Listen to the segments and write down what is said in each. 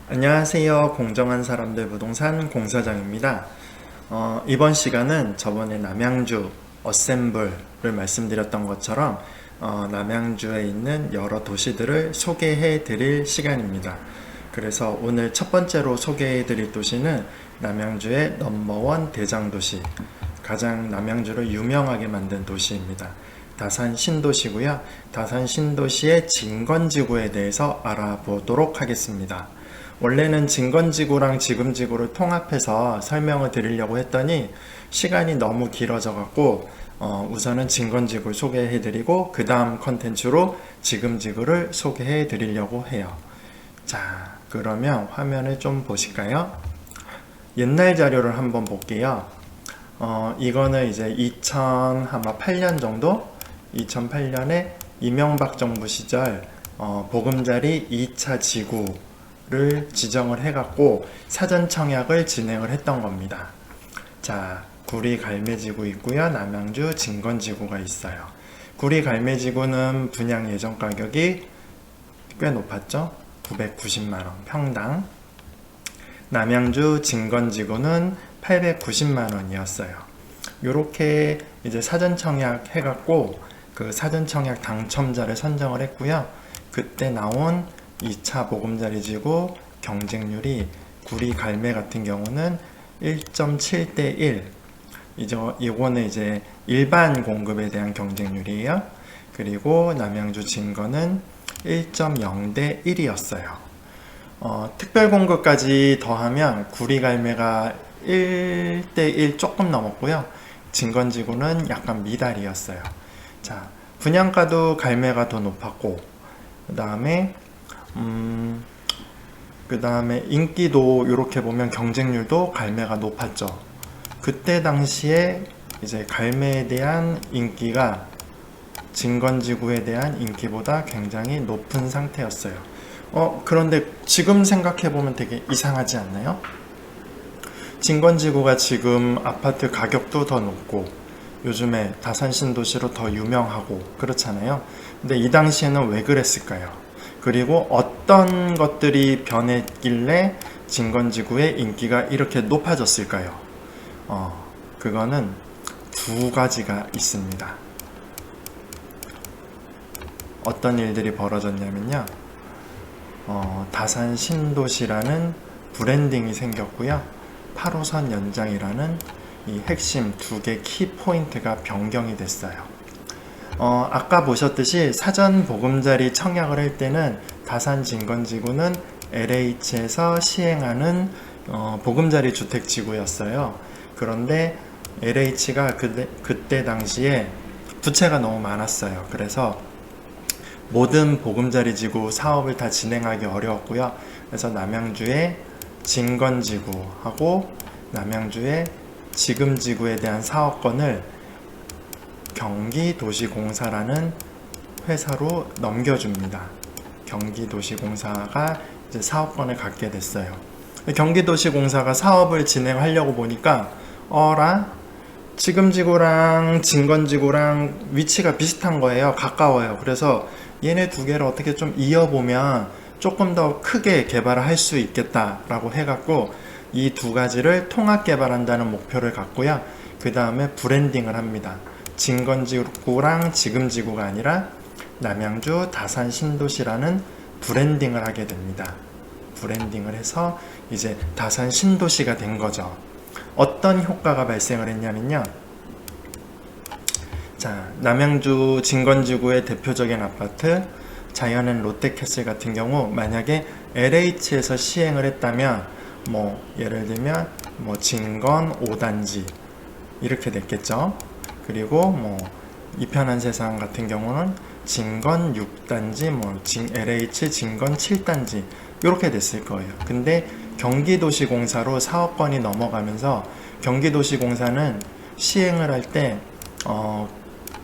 안녕하세요. 공정한 사람들 부동산 공사장입니다. 이번 시간은 저번에 남양주 어셈블을 말씀드렸던 것처럼 남양주에 있는 여러 도시들을 소개해 드릴 시간입니다. 그래서 오늘 첫 번째로 소개해 드릴 도시는 남양주의 넘버원 대장도시, 가장 남양주를 유명하게 만든 도시입니다. 다산 신도시고요. 다산 신도시의 진건지구에 대해서 알아보도록 하겠습니다. 원래는 진건지구랑 지금지구를 통합해서 설명을 드리려고 했더니 시간이 너무 길어져 갖고 우선은 진건지구를 소개해 드리고 그 다음 컨텐츠로 지금지구를 소개해 드리려고 해요. 자, 그러면 화면을 좀 보실까요? 옛날 자료를 한번 볼게요. 이거는 이제 2008년 정도? 2008년에 이명박 정부 시절 보금자리 2차 지구를 지정을 해갖고 사전 청약을 진행을 했던 겁니다. 자, 구리 갈매지구 있고요. 남양주 진건지구가 있어요. 구리 갈매지구는 분양 예정 가격이 꽤 높았죠? 990만원 평당. 남양주 진건지구는 890만원이었어요. 요렇게 이제 사전 청약 해갖고 그 사전 청약 당첨자를 선정을 했고요. 그때 나온 2차 보금자리 지구 경쟁률이 구리 갈매 같은 경우는 1.7대 1. 이거는 이제 일반 공급에 대한 경쟁률이에요. 그리고 남양주 진건은 1.0대 1이었어요. 특별 공급까지 더하면 구리 갈매가 1대 1 조금 넘었고요. 진건지구는 약간 미달이었어요. 자, 분양가도 갈매가 더 높았고, 그 다음에 인기도 이렇게 보면 경쟁률도 갈매가 높았죠. 그때 당시에 이제 갈매에 대한 인기가 진건지구에 대한 인기보다 굉장히 높은 상태였어요. 그런데 지금 생각해보면 되게 이상하지 않나요? 진건지구가 지금 아파트 가격도 더 높고 요즘에 다산 신도시로 더 유명하고 그렇잖아요. 근데 이 당시에는 왜 그랬을까요? 그리고 어떤 것들이 변했길래 진건지구의 인기가 이렇게 높아졌을까요? 그거는 두 가지가 있습니다. 어떤 일들이 벌어졌냐면요. 다산 신도시라는 브랜딩이 생겼고요. 8호선 연장이라는 이 핵심 두 개 키포인트가 변경이 됐어요. 아까 보셨듯이 사전 보금자리 청약을 할 때는 다산 진건지구는 LH에서 시행하는 보금자리 주택지구였어요. 그런데 LH가 그때 당시에 부채가 너무 많았어요. 그래서 모든 보금자리 지구 사업을 다 진행하기 어려웠고요. 그래서 남양주의 진건지구하고 남양주의 지금지구에 대한 사업권을 경기도시공사라는 회사로 넘겨줍니다. 경기도시공사가 이제 사업권을 갖게 됐어요. 경기도시공사가 사업을 진행하려고 보니까 지금지구랑 진건지구랑 위치가 비슷한 거예요. 가까워요. 그래서 얘네 두 개를 어떻게 좀 이어보면 조금 더 크게 개발을 할 수 있겠다라고 해갖고 이 두 가지를 통합 개발한다는 목표를 갖고요. 그 다음에 브랜딩을 합니다. 진건지구랑 지금지구가 아니라 남양주 다산 신도시라는 브랜딩을 하게 됩니다. 브랜딩을 해서 이제 다산 신도시가 된 거죠. 어떤 효과가 발생을 했냐면요. 자, 남양주 진건지구의 대표적인 아파트 자이언앤 롯데캐슬 같은 경우 만약에 LH에서 시행을 했다면 예를 들면 진건 5단지 이렇게 됐겠죠. 그리고 이편한 세상 같은 경우는 진건 6단지 LH 진건 7단지 이렇게 됐을 거예요. 근데 경기도시공사로 사업권이 넘어가면서 경기도시공사는 시행을 할 때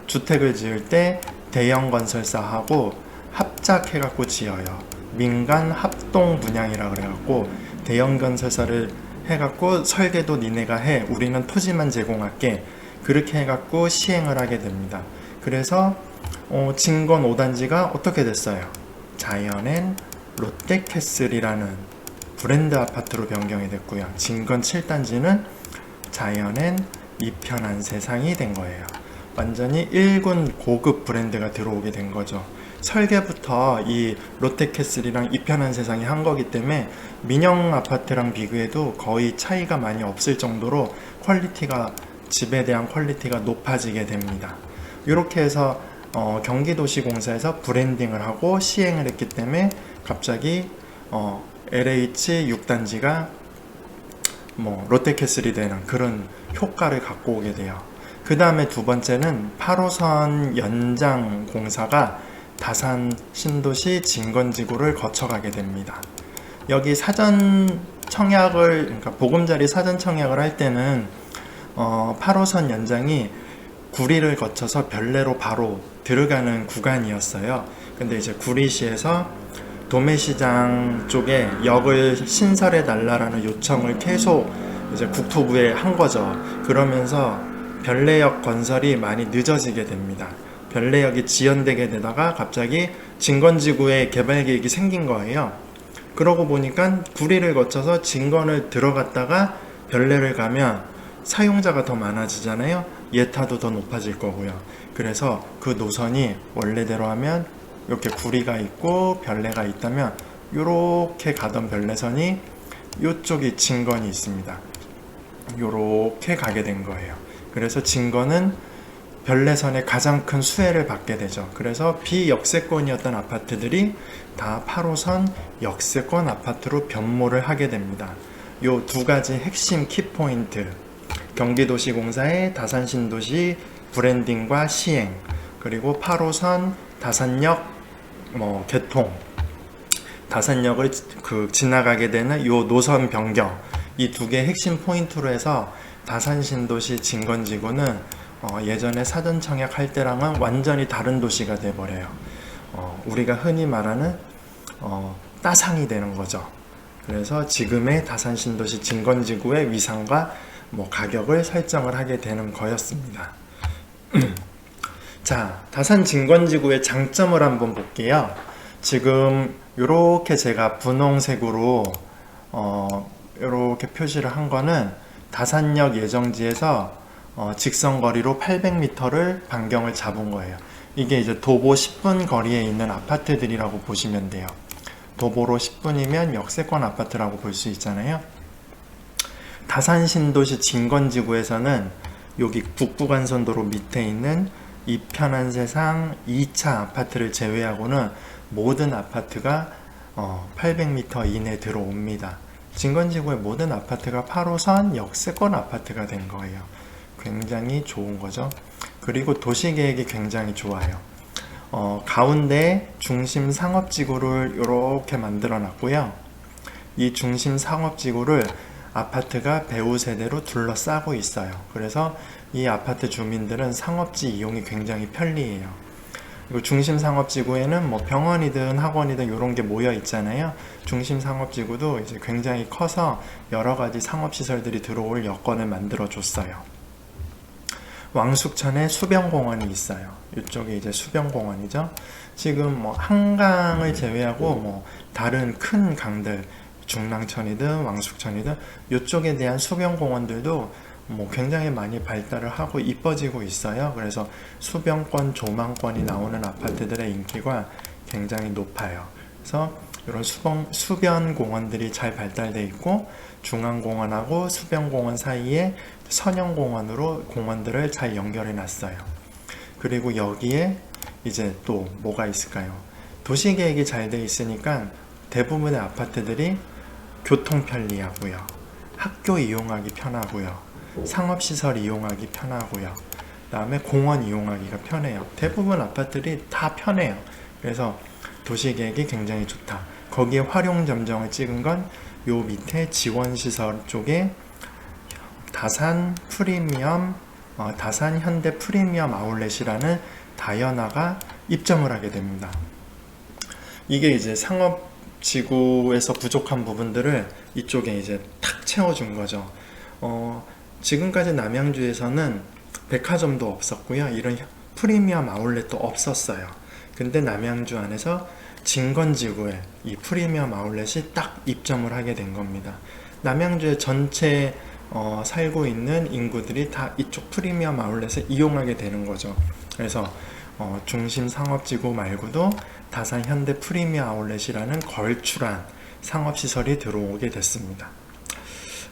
주택을 지을 때 대형 건설사하고 합작해갖고 지어요. 민간 합동 분양이라 그래갖고 대형 건설사를 해갖고 설계도 니네가 해. 우리는 토지만 제공할게. 그렇게 해갖고 시행을 하게 됩니다. 그래서 진건 5단지가 어떻게 됐어요? 자이언앤 롯데캐슬이라는 브랜드 아파트로 변경이 됐고요. 진건 7단지는 자연엔 이편한 세상이 된 거예요. 완전히 1군 고급 브랜드가 들어오게 된 거죠. 설계부터 이 롯데캐슬이랑 이편한 세상이 한 거기 때문에 민영 아파트랑 비교해도 거의 차이가 많이 없을 정도로 퀄리티가, 집에 대한 퀄리티가 높아지게 됩니다. 이렇게 해서 경기도시공사에서 브랜딩을 하고 시행을 했기 때문에 갑자기 LH 6단지가 롯데캐슬이 되는 그런 효과를 갖고 오게 돼요. 그 다음에 두 번째는 8호선 연장 공사가 다산 신도시 진건지구를 거쳐가게 됩니다. 여기 사전 청약을, 그러니까 보금자리 사전 청약을 할 때는 8호선 연장이 구리를 거쳐서 별내로 바로 들어가는 구간이었어요. 근데 이제 구리시에서 도매시장 쪽에 역을 신설해 달라라는 요청을 계속 이제 국토부에 한 거죠. 그러면서 별내역 건설이 많이 늦어지게 됩니다. 별내역이 지연되게 되다가 갑자기 진건지구에 개발 계획이 생긴 거예요. 그러고 보니까 구리를 거쳐서 진건을 들어갔다가 별내를 가면 사용자가 더 많아지잖아요. 예타도 더 높아질 거고요. 그래서 그 노선이 원래대로 하면 이렇게 구리가 있고 별내가 있다면 이렇게 가던 별내선이 이쪽이 진건이 있습니다. 이렇게 가게 된 거예요. 그래서 진건은 별내선의 가장 큰 수혜를 받게 되죠. 그래서 비역세권이었던 아파트들이 다 8호선 역세권 아파트로 변모를 하게 됩니다. 이 두 가지 핵심 키포인트, 경기도시공사의 다산신도시 브랜딩과 시행, 그리고 8호선 다산역 개통, 다산역을 지나가게 되는 이 노선 변경, 이 두 개 핵심 포인트로 해서 다산신도시 진건지구는 예전에 사전 청약할 때랑은 완전히 다른 도시가 돼버려요. 우리가 흔히 말하는 따상이 되는 거죠. 그래서 지금의 다산신도시 진건지구의 위상과 가격을 설정을 하게 되는 거였습니다. 자, 다산 진건지구의 장점을 한번 볼게요. 지금 이렇게 제가 분홍색으로 이렇게 표시를 한 거는 다산역 예정지에서 직선거리로 800m를 반경을 잡은 거예요. 이게 이제 도보 10분 거리에 있는 아파트들이라고 보시면 돼요. 도보로 10분이면 역세권 아파트라고 볼 수 있잖아요. 다산신도시 진건지구에서는 여기 북부간선도로 밑에 있는 이편한 세상 2차 아파트를 제외하고는 모든 아파트가 800m 이내 들어옵니다. 진건지구의 모든 아파트가 8호선 역세권 아파트가 된 거예요. 굉장히 좋은 거죠. 그리고 도시계획이 굉장히 좋아요. 가운데 중심 상업지구를 이렇게 만들어 놨고요. 이 중심 상업지구를 아파트가 배후 세대로 둘러싸고 있어요. 그래서 이 아파트 주민들은 상업지 이용이 굉장히 편리해요. 그리고 중심 상업지구에는 병원이든 학원이든 이런 게 모여 있잖아요. 중심 상업지구도 이제 굉장히 커서 여러 가지 상업시설들이 들어올 여건을 만들어 줬어요. 왕숙천에 수변공원이 있어요. 이쪽이 이제 수변공원이죠. 지금 한강을 제외하고 다른 큰 강들, 중랑천이든 왕숙천이든 이쪽에 대한 수변공원들도 굉장히 많이 발달을 하고 이뻐지고 있어요. 그래서 수변권, 조망권이 나오는 아파트들의 인기가 굉장히 높아요. 그래서 이런 수변공원들이 잘 발달되어 있고 중앙공원하고 수변공원 사이에 선형공원으로 공원들을 잘 연결해 놨어요. 그리고 여기에 이제 또 뭐가 있을까요? 도시계획이 잘 돼 있으니까 대부분의 아파트들이 교통 편리하고요. 학교 이용하기 편하고요. 상업시설 이용하기 편하고요. 그 다음에 공원 이용하기가 편해요. 대부분 아파트들이 다 편해요. 그래서 도시계획이 굉장히 좋다. 거기에 활용점정을 찍은 건 요 밑에 지원시설 쪽에 다산 현대 프리미엄 아울렛이라는 다이어나가 입점을 하게 됩니다. 이게 이제 상업지구에서 부족한 부분들을 이쪽에 이제 탁 채워준 거죠. 지금까지 남양주에서는 백화점도 없었고요. 이런 프리미엄 아울렛도 없었어요. 근데 남양주 안에서 진건지구에 이 프리미엄 아울렛이 딱 입점을 하게 된 겁니다. 남양주의 전체 살고 있는 인구들이 다 이쪽 프리미엄 아울렛을 이용하게 되는 거죠. 그래서 중심 상업지구 말고도 다산 현대 프리미엄 아울렛이라는 걸출한 상업시설이 들어오게 됐습니다.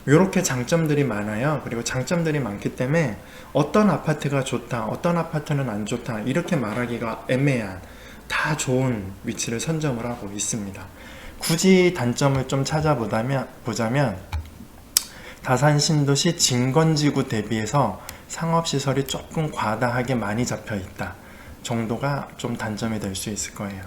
이렇게 장점들이 많아요. 그리고 장점들이 많기 때문에 어떤 아파트가 좋다, 어떤 아파트는 안 좋다 이렇게 말하기가 애매한 다 좋은 위치를 선점을 하고 있습니다. 굳이 단점을 좀 찾아보자면 다산 신도시 진건지구 대비해서 상업시설이 조금 과다하게 많이 잡혀 있다 정도가 좀 단점이 될 수 있을 거예요.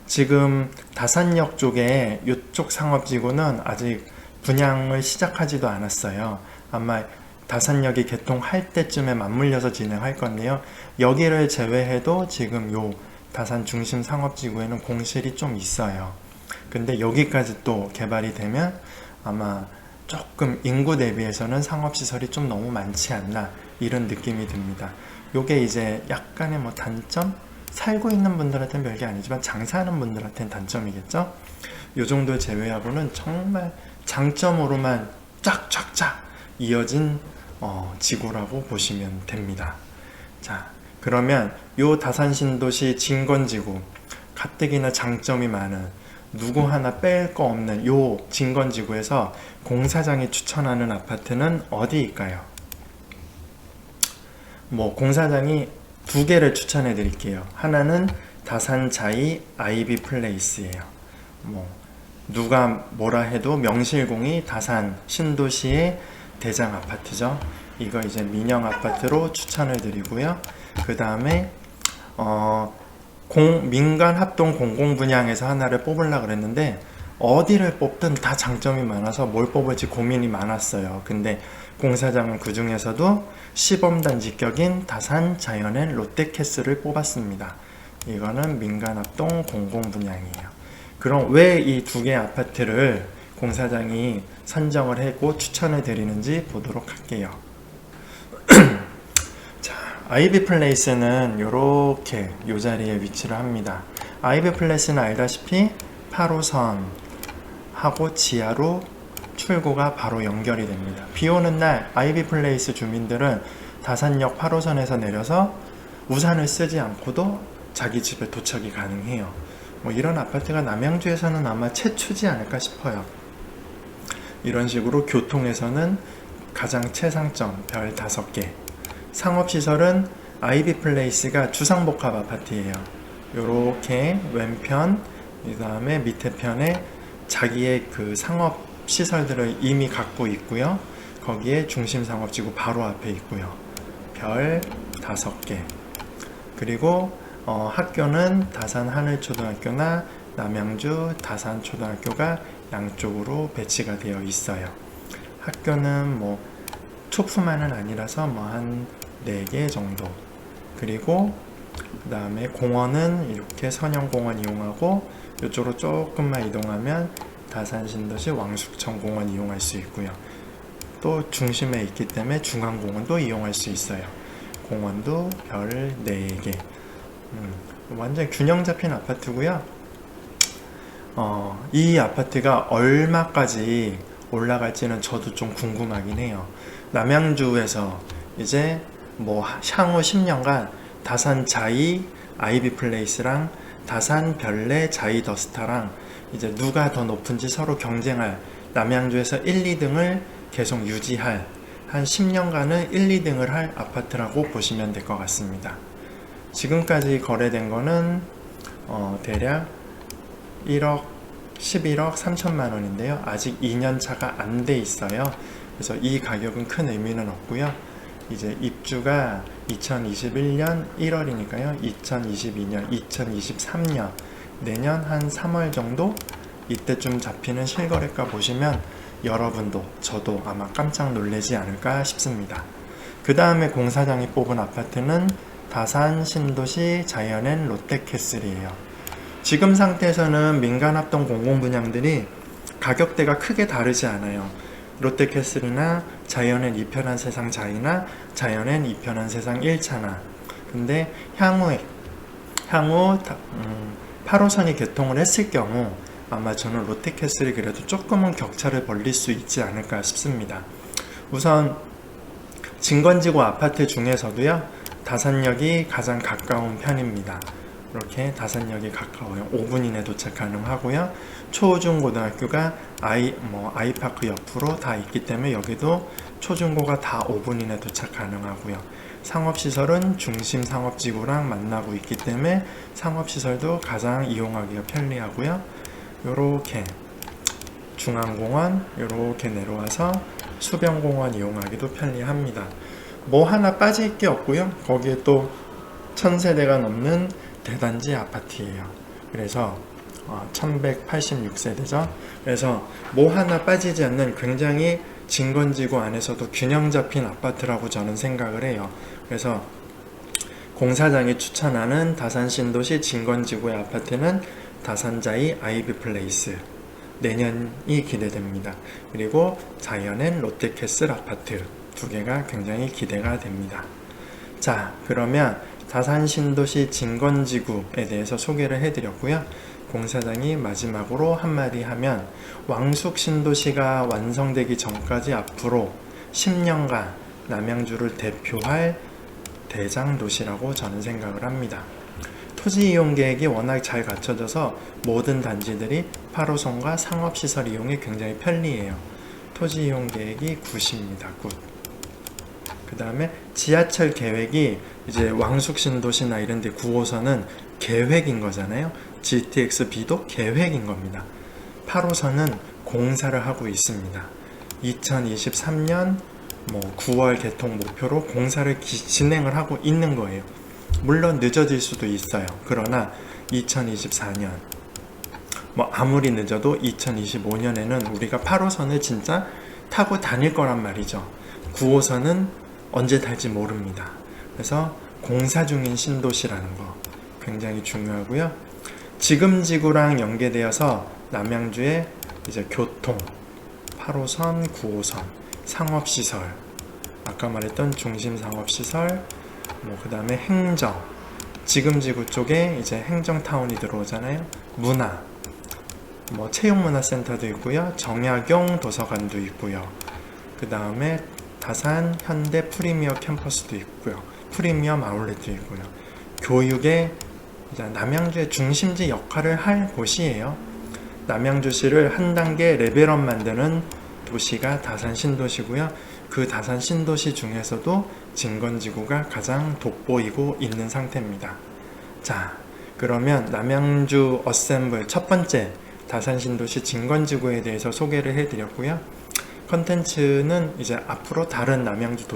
지금 다산역 쪽에 이쪽 상업지구는 아직 분양을 시작하지도 않았어요. 아마 다산역이 개통할 때쯤에 맞물려서 진행할 건데요. 여기를 제외해도 지금 요 다산 중심 상업지구에는 공실이 좀 있어요. 근데 여기까지 또 개발이 되면 아마 조금 인구 대비해서는 상업시설이 좀 너무 많지 않나 이런 느낌이 듭니다. 요게 이제 약간의 뭐 단점? 살고 있는 분들한테는 별게 아니지만 장사하는 분들한테는 단점이겠죠? 요 정도 제외하고는 정말 장점으로만 쫙쫙쫙 이어진 지구라고 보시면 됩니다. 자, 그러면 요 다산신도시 진건지구 가뜩이나 장점이 많은 누구 하나 뺄 거 없는 요 진건지구에서 공사장이 추천하는 아파트는 어디일까요? 뭐 공사장이 두 개를 추천해 드릴게요. 하나는 다산자이 아이비 플레이스예요. 뭐 누가 뭐라 해도 명실공히 다산 신도시의 대장 아파트죠. 이거 이제 민영 아파트로 추천을 드리고요. 그 다음에 민간 합동 공공 분양에서 하나를 뽑으려고 그랬는데 어디를 뽑든 다 장점이 많아서 뭘 뽑을지 고민이 많았어요. 근데 공사장은 그 중에서도 시범단지격인 다산 자연엔 롯데캐슬을 뽑았습니다. 이거는 민간 합동 공공 분양이에요. 그럼 왜 이 두 개의 아파트를 공사장이 선정을 했고 추천을 드리는지 보도록 할게요. 자, 아이비 플레이스는 이렇게 이 자리에 위치를 합니다. 아이비 플레이스는 알다시피 8호선 하고 지하로 출구가 바로 연결이 됩니다. 비 오는 날 아이비 플레이스 주민들은 다산역 8호선에서 내려서 우산을 쓰지 않고도 자기 집에 도착이 가능해요. 뭐 이런 아파트가 남양주에서는 아마 최초지 않을까 싶어요. 이런 식으로 교통에서는 가장 최상점 별 5개. 상업시설은 아이비 플레이스가 주상복합 아파트예요. 요렇게 왼편, 그 다음에 밑에 편에 자기의 그 상업 시설들을 이미 갖고 있고요. 거기에 중심 상업지구 바로 앞에 있고요. 별 5개. 그리고 학교는 다산 하늘초등학교나 남양주 다산초등학교가 양쪽으로 배치가 되어 있어요. 학교는 뭐 초품화는 아니라서 뭐 한 4개 정도. 그리고 그 다음에 공원은 이렇게 선영공원 이용하고 이쪽으로 조금만 이동하면 다산신도시 왕숙천공원 이용할 수 있고요. 또 중심에 있기 때문에 중앙공원도 이용할 수 있어요. 공원도 별 4개. 완전 균형 잡힌 아파트고요. 이 아파트가 얼마까지 올라갈지는 저도 좀 궁금하긴 해요. 남양주에서 이제 뭐 향후 10년간 다산 자이 아이비 플레이스랑 다산 별내 자이 더스타랑 이제 누가 더 높은지 서로 경쟁할 남양주에서 1, 2등을 계속 유지할 한 10년간은 1, 2등을 할 아파트라고 보시면 될 것 같습니다. 지금까지 거래된 거는 대략 1억 11억 3천만 원인데요. 아직 2년 차가 안 돼 있어요. 그래서 이 가격은 큰 의미는 없고요. 이제 입주가 2021년 1월이니까요. 2022년, 2023년 내년 한 3월 정도 이때쯤 잡히는 실거래가 보시면 여러분도 저도 아마 깜짝 놀라지 않을까 싶습니다. 그 다음에 공사장이 뽑은 아파트는 다산 신도시 자이언앤 롯데캐슬이에요. 지금 상태에서는 민간합동 공공분양들이 가격대가 크게 다르지 않아요. 롯데캐슬이나 자이언앤 이편한 세상 자이나 자이언앤 이편한 세상 1차나. 근데 향후에 향후 8호선이 개통을 했을 경우 아마 저는 롯데캐슬이 그래도 조금은 격차를 벌릴 수 있지 않을까 싶습니다. 우선 진건지구 아파트 중에서도요, 다산역이 가장 가까운 편입니다. 이렇게 다산역이 가까워요. 5분 이내 도착 가능하고요. 초중고등학교가 아이파크 옆으로 다 있기 때문에 여기도 초중고가 다 5분 이내 도착 가능하고요. 상업시설은 중심 상업지구랑 만나고 있기 때문에 상업시설도 가장 이용하기가 편리하고요. 요렇게 중앙공원 요렇게 내려와서 수변공원 이용하기도 편리합니다. 뭐 하나 빠질 게 없고요. 거기에 또 1000세대가 넘는 대단지 아파트예요. 그래서 1186세대죠. 그래서 뭐 하나 빠지지 않는 굉장히 진건지구 안에서도 균형 잡힌 아파트라고 저는 생각을 해요. 그래서 공사장이 추천하는 다산 신도시 진건지구의 아파트는 다산자이 아이비플레이스, 내년이 기대됩니다. 그리고 자이언앤 롯데캐슬 아파트 두 개가 굉장히 기대가 됩니다. 자, 그러면 다산 신도시 진건지구에 대해서 소개를 해드렸고요. 공사장이 마지막으로 한마디 하면 왕숙 신도시가 완성되기 전까지 앞으로 10년간 남양주를 대표할 대장 도시라고 저는 생각을 합니다. 토지 이용 계획이 워낙 잘 갖춰져서 모든 단지들이 8호선과 상업시설 이용이 굉장히 편리해요. 토지 이용 계획이 굿입니다. 굿. 그 다음에 지하철 계획이 이제 왕숙 신도시나 이런 데 9호선은 계획인 거잖아요. GTX-B도 계획인 겁니다. 8호선은 공사를 하고 있습니다. 2023년 9월 개통 목표로 공사를 진행을 하고 있는 거예요. 물론 늦어질 수도 있어요. 그러나 2024년 아무리 늦어도 2025년에는 우리가 8호선을 진짜 타고 다닐 거란 말이죠. 9호선은 언제 탈지 모릅니다. 그래서 공사 중인 신도시라는 거 굉장히 중요하고요. 지금 지구랑 연계되어서 남양주의 이제 교통, 8호선, 9호선, 상업시설, 아까 말했던 중심 상업시설, 그 다음에 행정, 지금 지구 쪽에 이제 행정타운이 들어오잖아요. 문화, 체육문화센터도 있고요. 정약용 도서관도 있고요. 그 다음에 다산 현대 프리미어 캠퍼스도 있고요. 프리미엄 아울렛도 있고요. 교육의 남양주의 중심지 역할을 할 곳이에요. 남양주시를 한 단계 레벨업 만드는 도시가 다산 신도시고요. 그 다산 신도시 중에서도 진건지구가 가장 돋보이고 있는 상태입니다. 자, 그러면 남양주 어셈블 첫 번째 다산 신도시 진건지구에 대해서 소개를 해드렸고요. 컨텐츠는 이제 앞으로 다른 남양주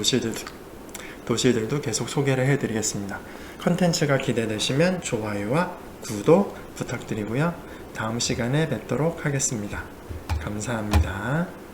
도시들도 계속 소개를 해드리겠습니다. 컨텐츠가 기대되시면 좋아요와 구독 부탁드리고요. 다음 시간에 뵙도록 하겠습니다. 감사합니다.